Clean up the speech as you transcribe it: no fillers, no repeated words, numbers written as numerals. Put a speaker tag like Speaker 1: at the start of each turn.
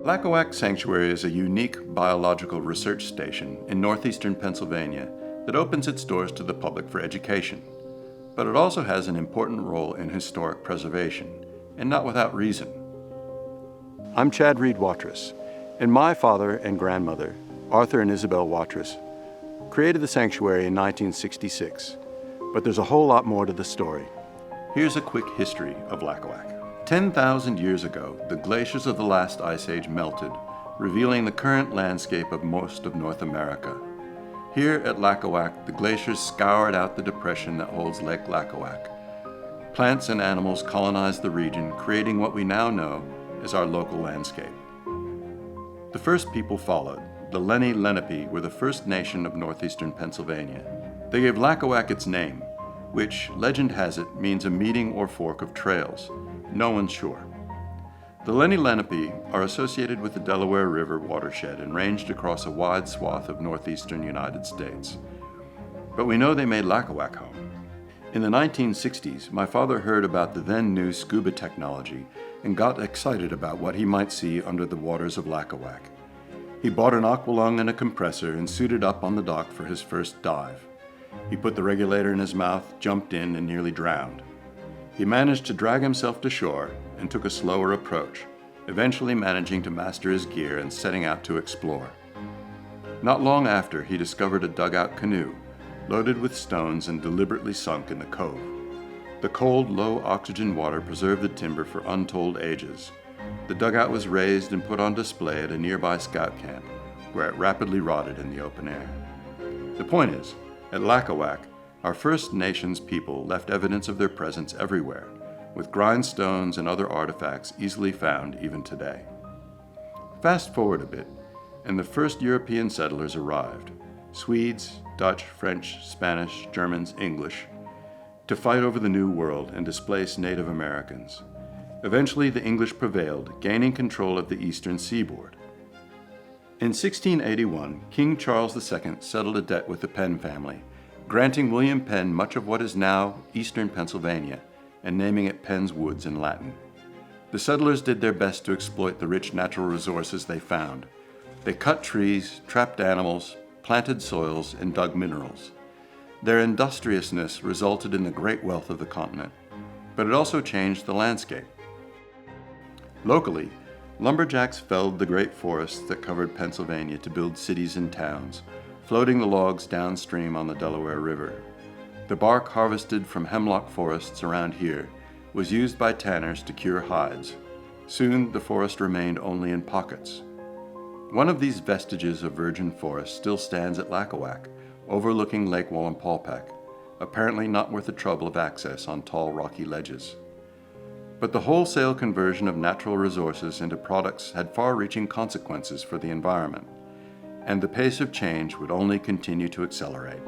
Speaker 1: Lacawac Sanctuary is a unique biological research station in northeastern Pennsylvania that opens its doors to the public for education. But it also has an important role in historic preservation, and not without reason. I'm Chad Reed Watres, and my father and grandmother, Arthur and Isabel Watres, created the sanctuary in 1966. But there's a whole lot more to the story. Here's a quick history of Lacawac. 10,000 years ago, the glaciers of the last ice age melted, revealing the current landscape of most of North America. Here at Lacawac, the glaciers scoured out the depression that holds Lake Lacawac. Plants and animals colonized the region, creating what we now know as our local landscape. The first people followed. The Lenni Lenape were the first nation of northeastern Pennsylvania. They gave Lacawac its name, which, legend has it, means a meeting or fork of trails. No one's sure. The Lenni Lenape are associated with the Delaware River watershed and ranged across a wide swath of northeastern United States. But we know they made Lacawac home. In the 1960s, my father heard about the then new scuba technology and got excited about what he might see under the waters of Lacawac. He bought an aqualung and a compressor and suited up on the dock for his first dive. He put the regulator in his mouth, jumped in, and nearly drowned. He managed to drag himself to shore and took a slower approach, eventually managing to master his gear and setting out to explore. Not long after, he discovered a dugout canoe, loaded with stones and deliberately sunk in the cove. The cold, low-oxygen water preserved the timber for untold ages. The dugout was raised and put on display at a nearby scout camp, where it rapidly rotted in the open air. The point is, at Lacawac, our First Nations people left evidence of their presence everywhere, with grindstones and other artifacts easily found even today. Fast forward a bit, and the first European settlers arrived, Swedes, Dutch, French, Spanish, Germans, English, to fight over the New World and displace Native Americans. Eventually, the English prevailed, gaining control of the eastern seaboard. In 1681, King Charles II settled a debt with the Penn family, granting William Penn much of what is now eastern Pennsylvania and naming it Penn's Woods in Latin. The settlers did their best to exploit the rich natural resources they found. They cut trees, trapped animals, planted soils, and dug minerals. Their industriousness resulted in the great wealth of the continent, but it also changed the landscape. Locally, lumberjacks felled the great forests that covered Pennsylvania to build cities and towns, floating the logs downstream on the Delaware River. The bark harvested from hemlock forests around here was used by tanners to cure hides. Soon, the forest remained only in pockets. One of these vestiges of virgin forest still stands at Lacawac, overlooking Lake Wallenpaupack, apparently not worth the trouble of access on tall rocky ledges. But the wholesale conversion of natural resources into products had far-reaching consequences for the environment, and the pace of change would only continue to accelerate.